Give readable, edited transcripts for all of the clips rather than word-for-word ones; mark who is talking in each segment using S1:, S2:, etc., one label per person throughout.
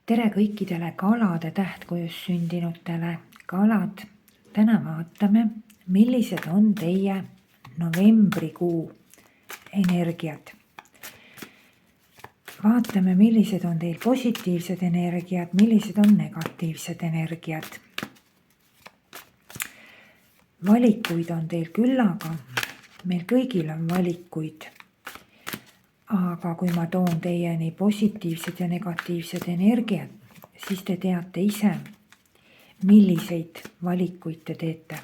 S1: Tere kõikidele kalade tähtkujus sündinutele. Kalad, täna vaatame, millised on teie novembrikuu energiad. Vaatame, millised on teil positiivsed energiat, millised on negatiivsed energiat. Valikuid on teil küllaga, meil kõigil on valikuid. Aga kui ma toon teieni positiivsed ja negatiivsed energiat, siis te teate ise, milliseid valikuid te teete.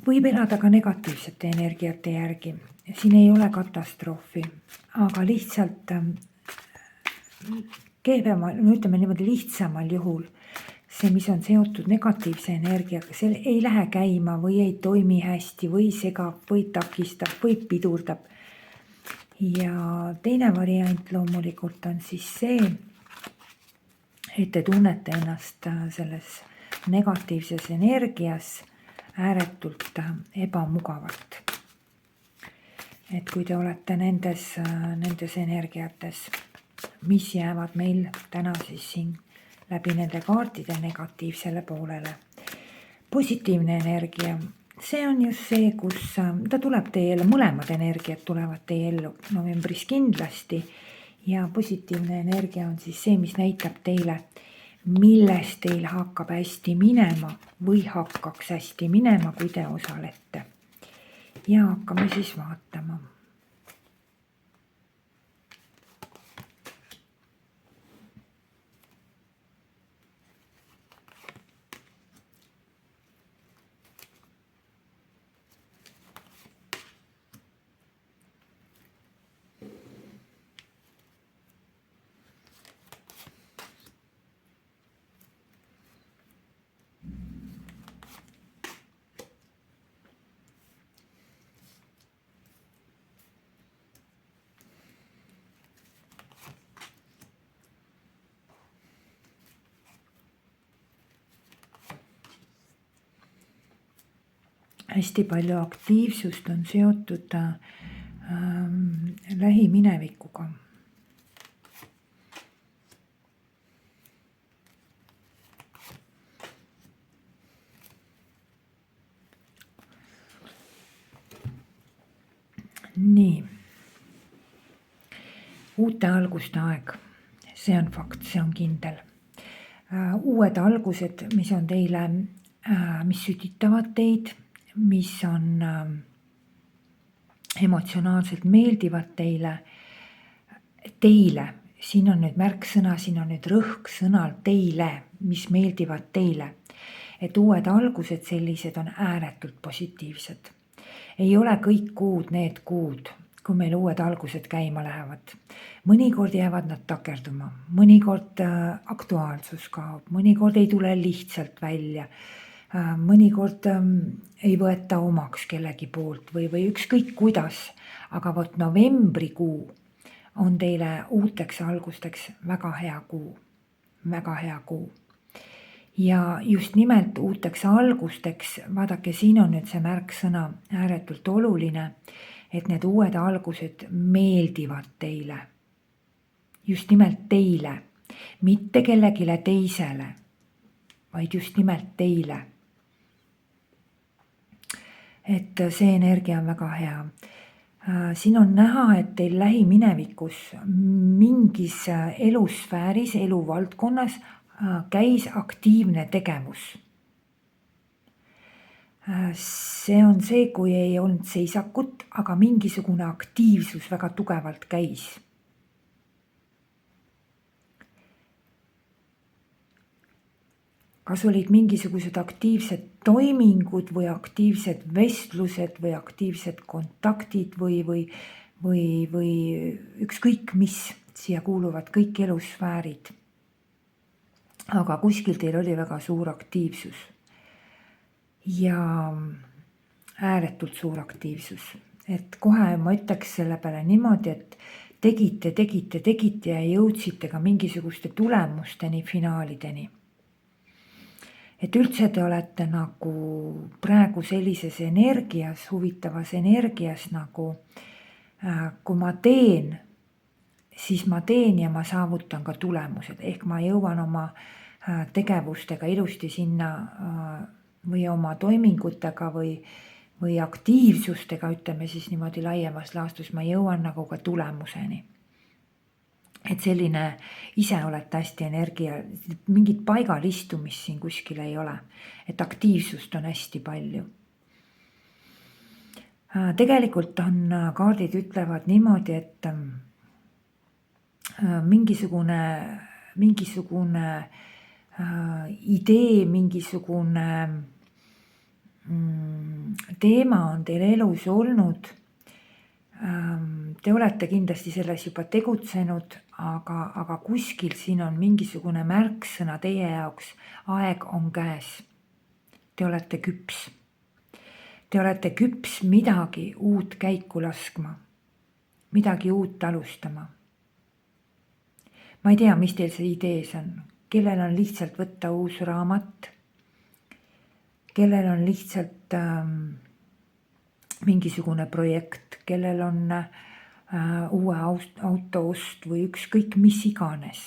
S1: Võib elada ka negatiivsete energiate järgi. Siin ei ole katastroofi, aga lihtsalt ütleme niimoodi lihtsamal juhul see, mis on seotud negatiivse energiaga, see ei lähe käima või ei toimi hästi või segab või takistab või pidurdab. Ja teine variant loomulikult on siis see, et te tunnete ennast selles negatiivses energias ääretult ebamugavalt. Et kui te olete nendes energiates, mis jäävad meil täna siis siin läbi nende kaartide negatiivsele poolele. Positiivne energia, see on just see, kus ta tuleb teie ellu, mõlemad energiat tulevad teie ellu novembris kindlasti. Ja positiivne energia on siis see, mis näitab teile, milles teil hakkab hästi minema või hakkaks hästi minema, kui te osalete. Ja hakkame siis vaatama. Hästi palju aktiivsust on seotud lähiminevikuga. Nii. Uute alguste aeg. See on fakt, see on kindel. Uued algused, mis on teile, mis sütitavad teid, mis on emotsionaalselt meeldivad teile, siin on nüüd märksõna, siin on nüüd rõhk sõnal teile, mis meeldivad teile. Et uued algused sellised on ääretult positiivsed. Ei ole kõik kuud need kuud, kui meil uued algused käima lähevad. Mõnikord jäävad nad takerduma, mõnikord aktuaalsus kaob, mõnikord ei tule lihtsalt välja. Mõnikord ei võeta omaks kellegi poolt või ükskõik kuidas, aga vot novembrikuu on teile uuteks algusteks väga hea kuu, väga hea kuu. Ja just nimelt uuteks algusteks, vaadake, siin on nüüd see märksõna ääretult oluline, et need uued algused meeldivad teile. Just nimelt teile, mitte kellegile teisele, vaid just nimelt teile. Et see energia on väga hea. Siin on näha, et teil lähiminevikus mingis elusfääris, eluvaldkonnas käis aktiivne tegevus. See on see, kui ei olnud seisakut, aga mingisugune aktiivsus väga tugevalt käis. Kas olid mingisugused aktiivsed toimingud või aktiivsed vestlused või aktiivsed kontaktid või ükskõik mis, siia kuuluvad kõik elusfäärid. Aga kuskil teil oli väga suur aktiivsus ja ääretult suur aktiivsus. Et kohe ma ütleks selle peale niimoodi, et tegite ja jõudsite ka mingisuguste tulemusteni, finaalideni. Et üldse te olete nagu praegu sellises energias, huvitavas energias nagu, kui ma teen, siis ma teen ja ma saavutan ka tulemused, ehk ma jõuan oma tegevustega ilusti sinna või oma toimingutega või aktiivsustega, ütleme siis niimoodi laiemas laastus, ma jõuan nagu ka tulemuseni. Et selline ise olete hästi energia, mingit paigal istumist siin kuskil ei ole, et aktiivsust on hästi palju. Tegelikult on kaardid ütlevad niimoodi, et mingisugune idee, mingisugune teema on teil elus olnud. Te olete kindlasti selles juba tegutsenud, aga kuskil siin on mingisugune märksõna teie jaoks, aeg on käes. Te olete küps. Te olete küps midagi uut käiku laskma, midagi uut alustama. Ma ei tea, mis teil see idees on. Kellel on lihtsalt võtta uus raamat, kellel on lihtsalt mingisugune projekt, kellel on uue auto ost või ükskõik mis iganes.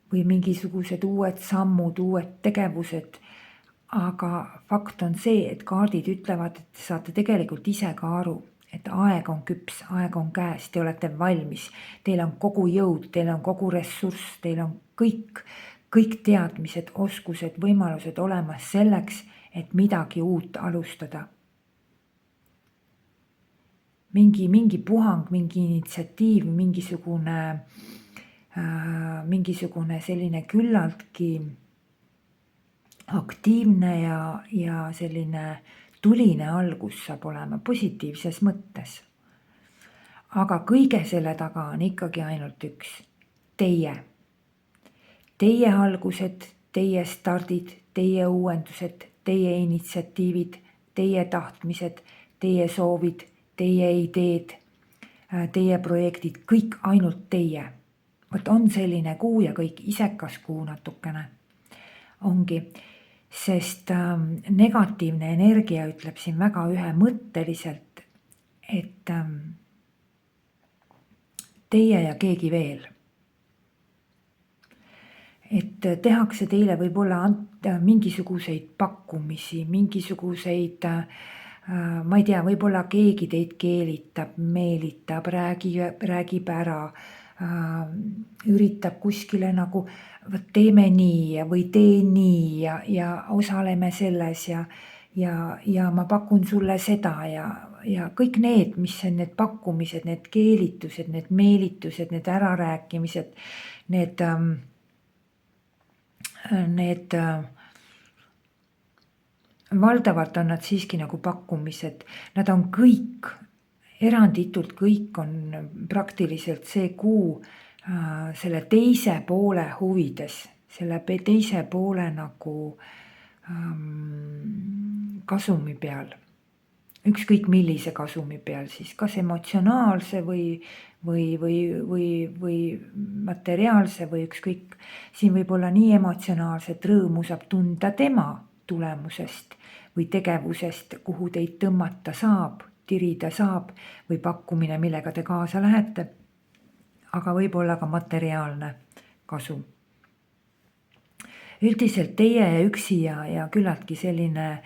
S1: Või mingisugused uued sammud, uued tegevused. Aga fakt on see, et kaardid ütlevad, et te saate tegelikult ise ka aru, et aeg on küps, aeg on käes, te olete valmis. Teil on kogu jõud, teil on kogu ressurss, teil on kõik teadmised, oskused, võimalused olemas selleks, et midagi uut alustada. Mingi puhang, mingi initsiatiiv, mingisugune selline küllaltki aktiivne ja selline tuline algus saab olema positiivses mõttes. Aga kõige selle taga on ikkagi ainult üks. Teie. Teie algused, teie stardid, teie uuendused, teie initsiatiivid, teie tahtmised, teie soovid, teie ideed, teie projektid, kõik ainult teie. Vot on selline kuu ja kõik isekas kuu natukene. Ongi, sest negatiivne energia ütleb siin väga ühemõtteliselt, et teie ja keegi veel. Et tehakse teile võib-olla mingisuguseid pakkumisi, mingisuguseid, ma ei tea, võib-olla keegi teid keelitab, meelitab, räägib ära, üritab kuskile nagu teeme nii või tee nii ja osaleme selles ja ma pakun sulle seda ja kõik need, mis on need pakkumised, need keelitused, need meelitused, need ärarääkimised, need valdavalt on nad siiski nagu pakkumised. Nad on kõik, eranditult kõik on praktiliselt see kuu selle teise poole huvides, selle teise poole nagu kasumi peal. Ükskõik millise kasumi peal siis, kas emotsionaalse või materiaalse või ükskõik. Siin võib olla nii emotsionaalset rõõmu saab tunda tema tulemusest või tegevusest, kuhu teid tõmmata saab, tirida saab või pakkumine, millega te kaasa lähete. Aga võib olla ka materiaalne kasu. Üldiselt teie üksi ja küllaltki selline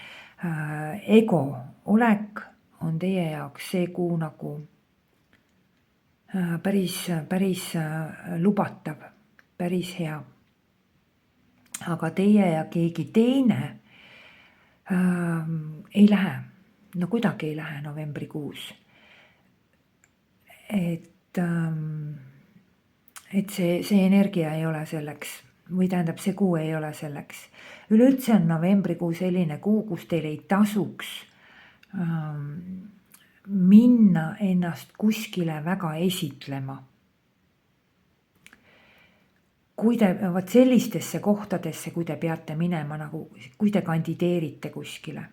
S1: ego olek on teie jaoks see kuu nagu päris lubatav, päris hea. Aga teie ja keegi teine ei lähe, no kuidagi ei lähe novembrikuus. Et see energia ei ole selleks, või tähendab, see kuu ei ole selleks. Üleüldse on novembrikuu selline kuu, kus teil ei tasuks minna ennast kuskile väga esitlema. Kui te vaat sellistesse kohtadesse, kui te peate minema, nagu kui te kandideerite kuskile.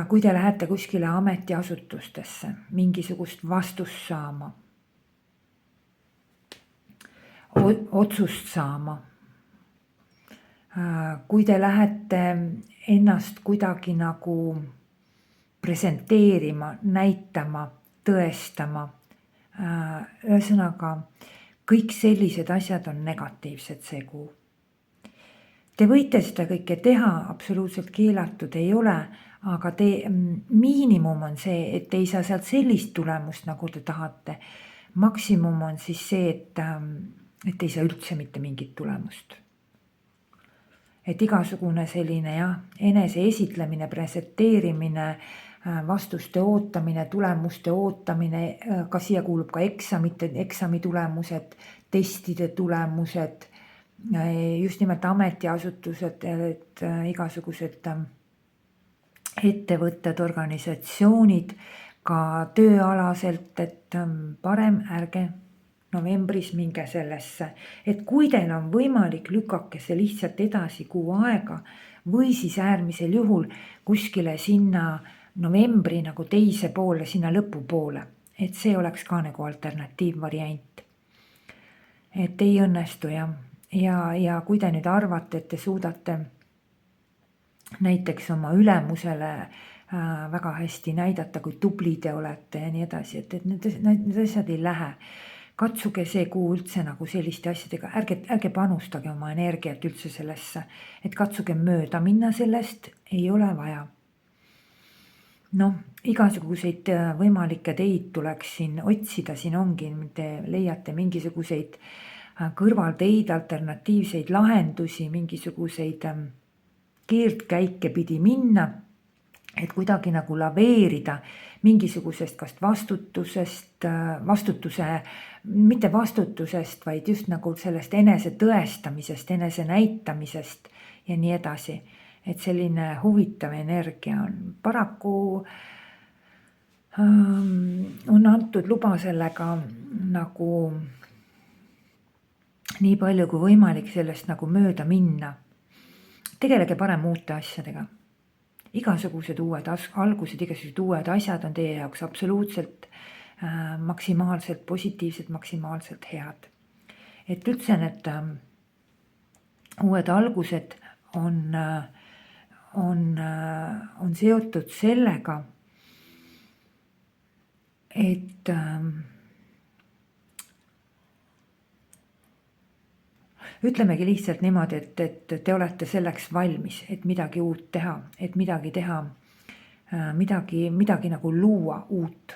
S1: Kui te lähete kuskile ametiasutustesse, mingisugust vastust saama, otsust saama. Kui te lähete ennast kuidagi nagu presenteerima, näitama, tõestama, Ühesõnaga, kõik sellised asjad on negatiivsed see kuu. Te võite seda kõike teha, absoluutselt keelatud ei ole, aga miinimum on see, et te ei saa sealt sellist tulemust, nagu te tahate. Maksimum on siis see, et ei saa üldse mitte mingit tulemust. Et igasugune selline enese esitlemine, presenteerimine, vastuste ootamine, tulemuste ootamine, ka siia kuulub ka eksami tulemused, testide tulemused, just nimelt ametiasutused, et igasugused ettevõtted, organisatsioonid, ka tööalaselt, et parem ärge novembris minge sellesse, et kui teil on võimalik, lükake see lihtsalt edasi kuu aega või siis äärmisel juhul kuskile sinna novembri nagu teise poole, sinna lõpupoole, et see oleks ka nagu alternatiivvariant. Et ei õnnestu ja kui te nüüd arvate, et te suudate näiteks oma ülemusele väga hästi näidata, kui tubli te olete ja nii edasi, et need asjad ei lähe. Katsuge see kuu üldse nagu selliste asjadega, ärge panustage oma energiat üldse sellesse, et katsuge mööda minna sellest, ei ole vaja. Igasuguseid võimalikke teid tuleks siin otsida, siin ongi, te leiate mingisuguseid kõrvalteid, alternatiivseid lahendusi, mingisuguseid keerdkäike pidi minna, et kuidagi nagu laveerida mingisugusest kas mitte vastutusest, vaid just nagu sellest enese tõestamisest, enese näitamisest ja nii edasi. Et selline huvitav energia on. Paraku on antud luba sellega nagu nii palju kui võimalik sellest nagu mööda minna. Tegelege parem uute asjadega. Igasugused uued algused, igasugused uued asjad on teie jaoks absoluutselt maksimaalselt positiivsed, maksimaalselt head. Et üldse need uued algused on seotud sellega, et ütlemegi lihtsalt niimoodi, et te olete selleks valmis, et midagi uut teha, et midagi teha, midagi nagu luua uut.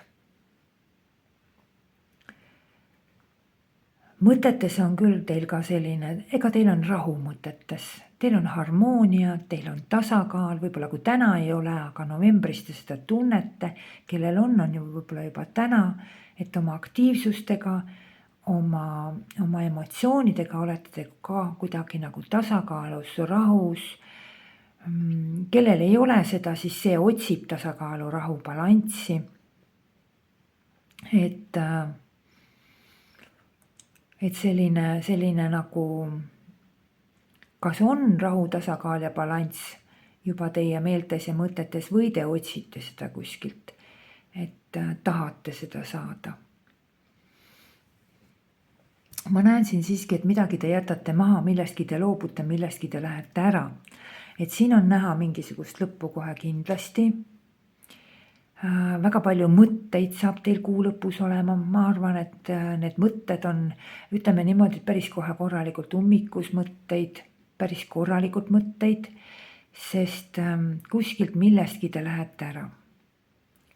S1: Mõtetes on küll teil ka selline, ega teil on rahu mõtetes, teil on harmoonia, teil on tasakaal, võib-olla kui täna ei ole, aga novembris te seda tunnete, kellel on ju võib-olla juba täna, et oma aktiivsustega, oma emotsioonidega olete te ka kuidagi nagu tasakaalus, rahus. Kellel ei ole seda, siis see otsib tasakaalu, rahu, balanssi. Et selline nagu, kas on rahu, tasakaal ja balanss juba teie meeltes ja mõtetes või te otsite seda kuskilt, et tahate seda saada. Ma näen siin siiski, et midagi te jätate maha, millestki te loobute, millestki te lähete ära. Et siin on näha mingisugust lõppu kohe kindlasti. Väga palju mõtteid saab teil kuu lõpus olema. Ma arvan, et need mõtted on, ütleme niimoodi, päris kohe korralikult ummikus mõtteid, päris korralikult mõtteid, sest kuskilt millestki te lähete ära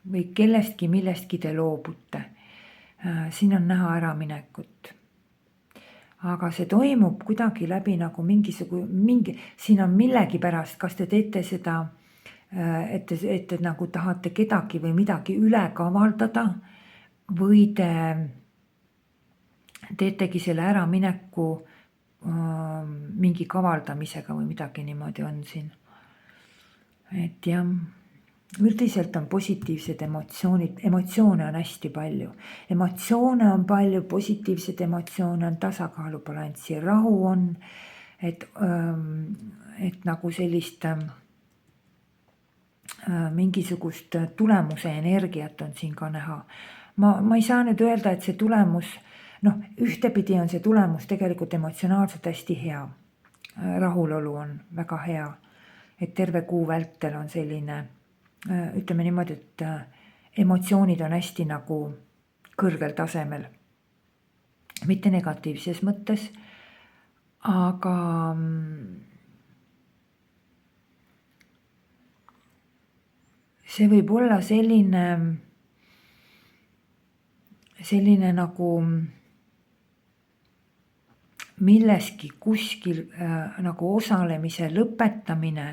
S1: või kellestki millestki te loobute. Siin on näha äraminekut. Aga see toimub kuidagi läbi nagu siin on millegi pärast, kas te teete seda, et te nagu tahate kedagi või midagi üle kavaldada või te teetegi selle äramineku mingi kavaldamisega või midagi niimoodi on siin. Et jah, üldiselt on positiivsed emotsioone on hästi palju. Emotsioone on palju, positiivsed emotsioone on, tasakaalu, balanssi, rahu on, et nagu sellist mingisugust tulemuse energiat on siin ka näha. Ma ei saa nüüd öelda, et see tulemus, ühtepidi on see tulemus tegelikult emotsionaalselt hästi hea. Rahulolu on väga hea, et terve kuu vältel on selline, ütleme niimoodi, et emotsioonid on hästi nagu kõrgel tasemel. Mitte negatiivses mõttes, aga see võib olla selline nagu milleski kuskil nagu osalemise lõpetamine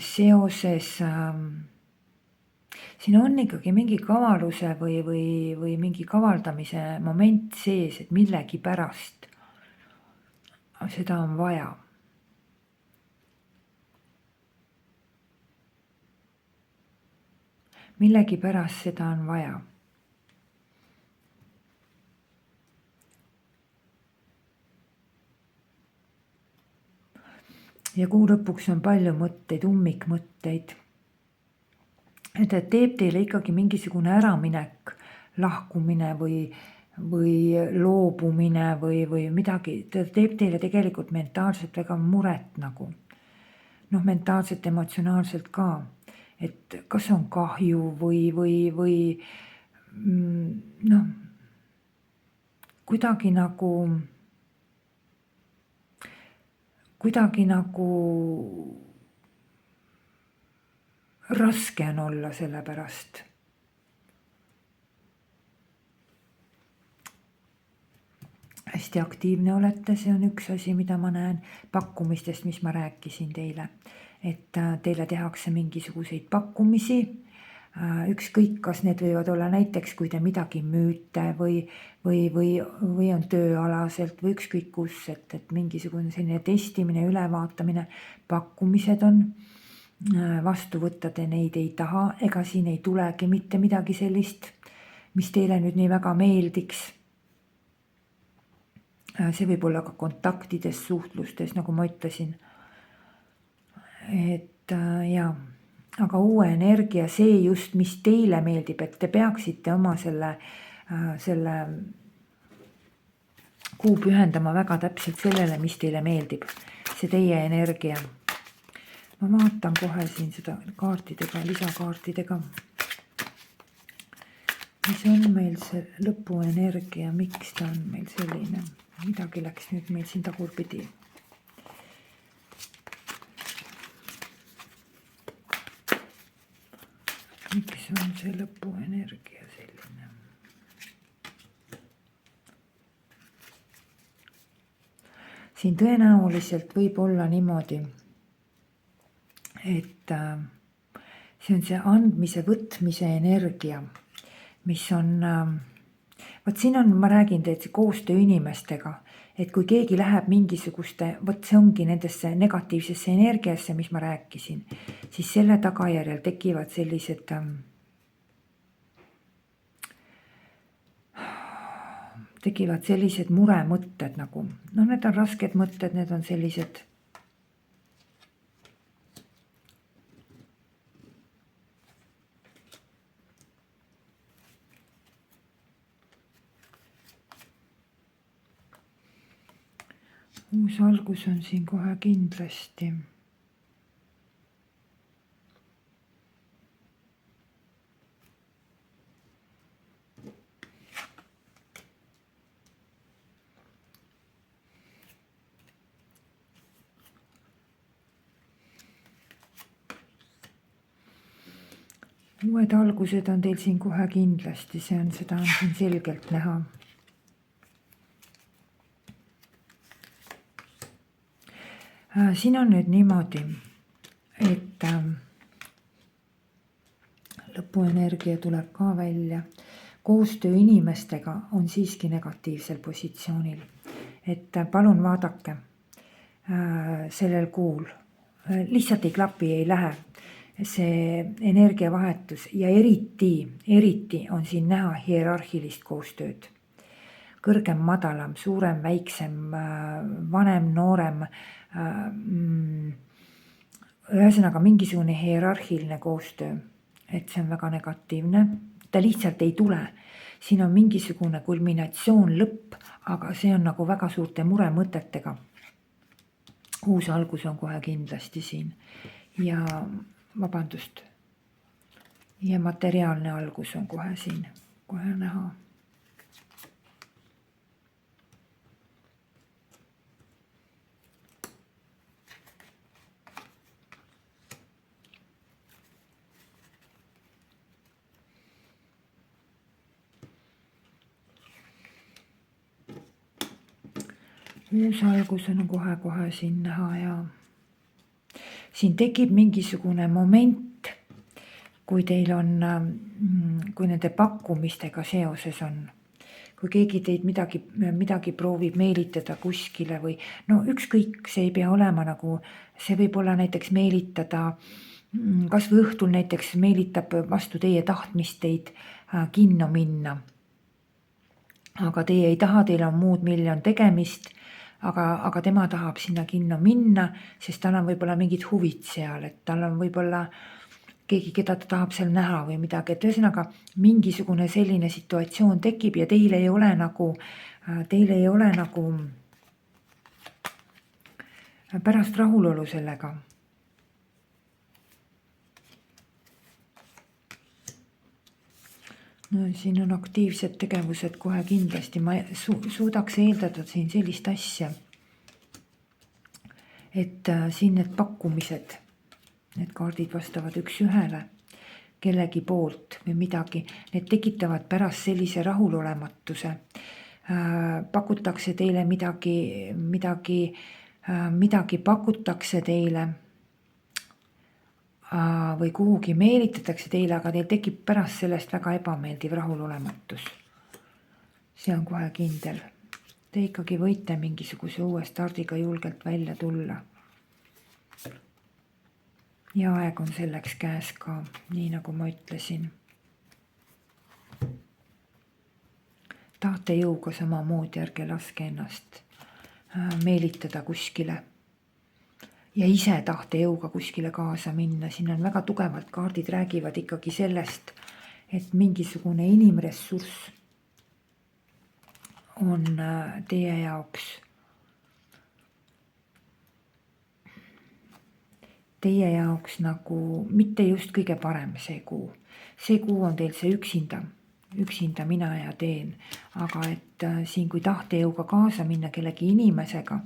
S1: seoses siin on ikkagi mingi kavaluse või mingi kavaldamise moment sees, et millegi pärast seda on vaja. Millegi pärast seda on vaja. Ja kuu lõpuks on palju mõtteid, ummikmõtteid. Et teeb teile ikkagi mingisugune äraminek, lahkumine või loobumine või midagi. Ta teeb teile tegelikult mentaalselt väga muret nagu. Mentaalselt, emotsionaalselt ka. Et kas on kahju või kuidagi nagu raske on olla selle pärast. Hästi aktiivne olete, see on üks asi, mida ma näen pakkumistest, mis ma rääkisin teile. Et teile tehakse mingisuguseid pakkumisi, ükskõik, kas need võivad olla näiteks, kui te midagi müüte või on tööalaselt või ükskõik kus, et mingisugune selline testimine, ülevaatamine, pakkumised on. Vastu võtta te neid ei taha, ega siin ei tulegi mitte midagi sellist, mis teile nüüd nii väga meeldiks. See võib olla ka kontaktides, suhtlustes, nagu ma ütlesin. Et aga uue energia, see just, mis teile meeldib, et te peaksite oma selle kuu pühendama väga täpselt sellele, mis teile meeldib. See teie energia. Ma vaatan kohe siin seda kaartidega, lisakaartidega. Mis on meil see lõpuenergia, miks ta on meil selline? Midagi läks nüüd meil siin tagurpidi. Miks on see lõpuenergia selline? Siin tõenäoliselt võib olla niimoodi, et see on see andmise, võtmise energia, mis on, siin on, ma räägin teid koostöö inimestega, et kui keegi läheb mingisuguste, see ongi nendesse negatiivsesse energiasse, mis ma rääkisin, siis selle tagajärjel tekivad sellised muremõtted nagu, need on rasked mõtted, need on sellised uus algus on siin kohe kindlasti. Uued algused on teil siin kohe kindlasti, seda on siin selgelt näha. Siin on nüüd niimoodi, et lõpuenergia tuleb ka välja. Koostöö inimestega on siiski negatiivsel positsioonil. Et palun vaadake sellel kuul. Lihtsalt ei klapi, ei lähe see energiavahetus ja eriti on siin näha hierarhilist koostööd. Kõrgem, madalam, suurem, väiksem, vanem, noorem, ühesõnaga mingisugune hierarhiline koostöö, et see on väga negatiivne, ta lihtsalt ei tule, siin on mingisugune kulminatsioon, lõpp, aga see on nagu väga suurte muremõtetega. Uus algus on kohe kindlasti siin ja materiaalne algus on kohe siin kohe näha. uus algus on kohe-kohe siin näha ja siin tekib mingisugune moment, kui teil on, kui nende pakkumistega seoses on, kui keegi teid midagi proovib meelitada kuskile või no ükskõik, see ei pea olema nagu, see võib olla näiteks meelitada, kas või õhtul näiteks meelitab vastu teie tahtmist teid kinno minna. Aga teie ei taha, teil on muud miljon tegemist, aga tema tahab sinna kinno minna, sest tal on võib-olla mingid huvid seal, et tal on võib-olla keegi, keda ta tahab seal näha või midagi, et ühesõnaga mingisugune selline situatsioon tekib ja teil ei ole nagu pärast rahulolu sellega. No siin on aktiivsed tegevused kohe kindlasti, ma suudaks eeldada siin sellist asja, et siin need pakkumised, need kaardid vastavad üks ühele kellegi poolt või midagi, need tekitavad pärast sellise rahulolematuse. Pakutakse teile midagi pakutakse teile või kuhugi meelitatakse teile, aga teil tekib pärast sellest väga ebameeldiv rahulolematus. See on kohe kindel. Te ikkagi võite mingisuguse uue stardiga julgelt välja tulla. Ja aeg on selleks käes ka, nii nagu ma ütlesin. Tahtejõuga samamoodi, ärge laske ennast meelitada kuskile. Ja ise tahtejõuga kuskile kaasa minna, siin on väga tugevalt kaardid räägivad ikkagi sellest, et mingisugune inimressurss on teie jaoks nagu mitte just kõige parem see kuu. See kuu on teil see üksinda mina ja teen, aga et siin kui tahtejõuga kaasa minna kellegi inimesega,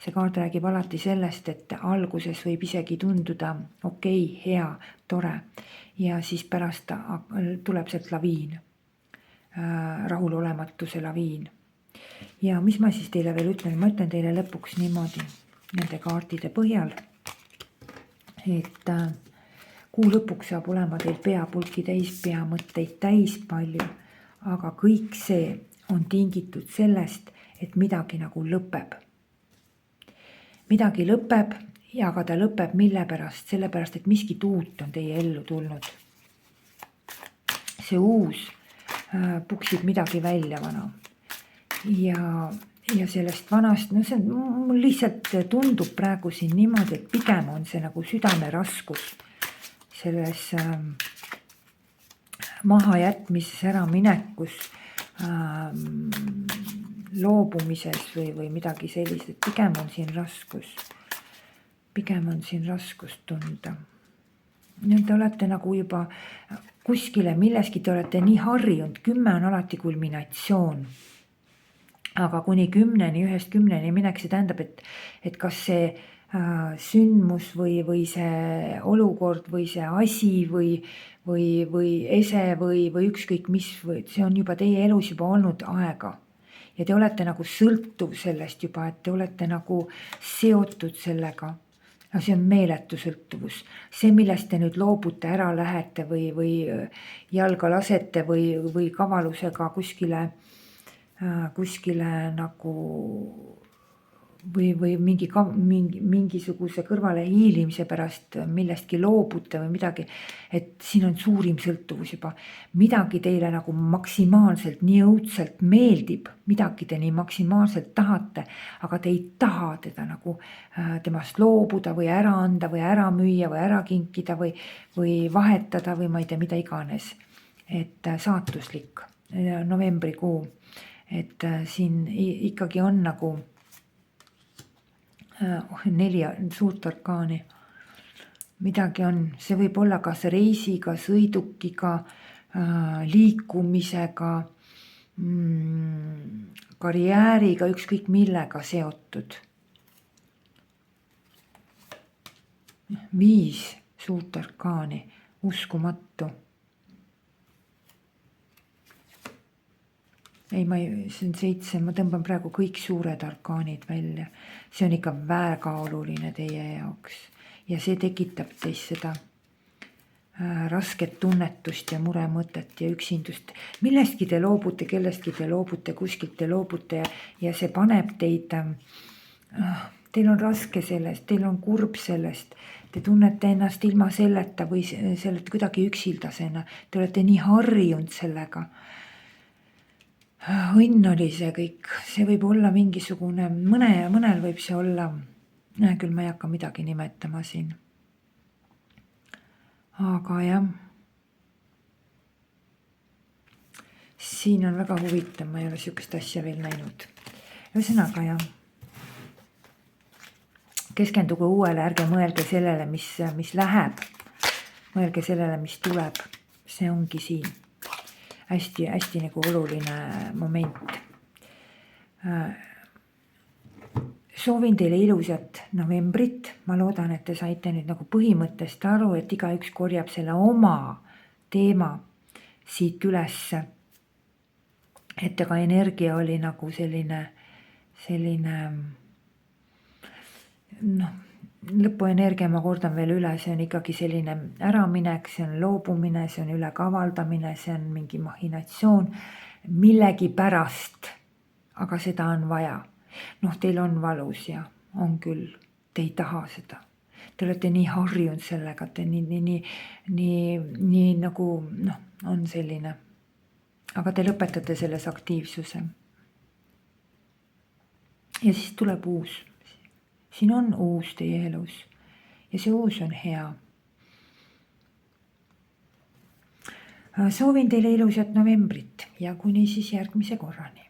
S1: see kaart räägib alati sellest, et alguses võib isegi tunduda okei, hea, tore ja siis pärast tuleb sealt laviin, rahulolematuse laviin. Ja mis ma siis teile veel ütlen, ma ütlen teile lõpuks niimoodi nende kaartide põhjal, et kuu lõpuks saab olema teil peapulki täis, peamõtteid täis palju, aga kõik see on tingitud sellest, et midagi nagu lõpeb. Midagi lõpeb ja aga ta lõpeb mille pärast? Sellepärast, et miskit uut on teie ellu tulnud. See uus puksib midagi välja vana. Ja sellest vanast, no see mul lihtsalt tundub praegu siin niimoodi, et pigem on see nagu südameraskus. Selles mahajätmises, äraminekus, loobumises või midagi sellist, et pigem on siin raskus tunda. Te olete nagu juba kuskile milleski, te olete nii harjunud, 10 on alati kulminatsioon. Aga kuni 10, 1-10 minek, see tähendab, et kas see sündmus või see olukord või see asi või ese või ükskõik mis, see on juba teie elus juba olnud aega. Ja te olete nagu sõltuv sellest juba, et te olete nagu seotud sellega. No see on meeletu sõltuvus. See, millest te nüüd loobute, ära lähete või jalga lasete või kavalusega kuskile nagu või mingisuguse kõrvale hiilimise pärast millestki loobute või midagi, et siin on suurim sõltuvus juba. Midagi teile nagu maksimaalselt nii õudselt meeldib, midagi te nii maksimaalselt tahate, aga te ei taha teda nagu temast loobuda või ära anda või ära müüa või ära kinkida või vahetada või ma ei tea, mida iganes. Et saatuslik novembrikuu, et siin ikkagi on nagu 4 suurt orkaani. Midagi on, see võib olla kas reisiga, sõidukiga, liikumisega, karjääriga, ükskõik millega seotud. 5 suurt arkaani, uskumatu. Ei, see on 7, ma tõmban praegu kõik suured arkaanid välja. See on ikka väga oluline teie jaoks ja see tekitab teis seda rasket tunnetust ja muremõtet ja üksindust. Millestki te loobute, kellestki te loobute, kuskilt te loobute ja see paneb teid, teil on raske sellest, teil on kurb sellest, te tunnete ennast ilma selleta või sellelt kuidagi üksildasena, te olete nii harjunud sellega. Õnn oli see kõik, see võib olla mingisugune, mõnel võib see olla, küll ma ei hakka midagi nimetama siin. Aga jah, siin on väga huvitav, ma ei ole sihukest asja veel näinud. Ühesõnaga jah, keskenduge uuele, ärge mõelge sellele, mis läheb, mõelge sellele, mis tuleb, see ongi siin. Hästi nagu oluline moment. Soovin teile ilusat novembrit. Ma loodan, et te saite nüüd nagu põhimõttest aru, et igaüks korjab selle oma teema siit ülesse. Et aga energia oli nagu selline lõpuenergia, ma kordan veel üle, see on ikkagi selline äraminek, see on loobumine, see on ülekavaldamine, see on mingi machinatsioon millegi pärast, aga seda on vaja. Teil on valus ja on küll, te ei taha seda. Te olete nii harjunud sellega, te nii nagu on selline, aga te lõpetate selles aktiivsuse. Ja siis tuleb uus. Siin on uus teie elus ja see uus on hea. Soovin teile ilusat novembrit ja kuni siis järgmise korrani.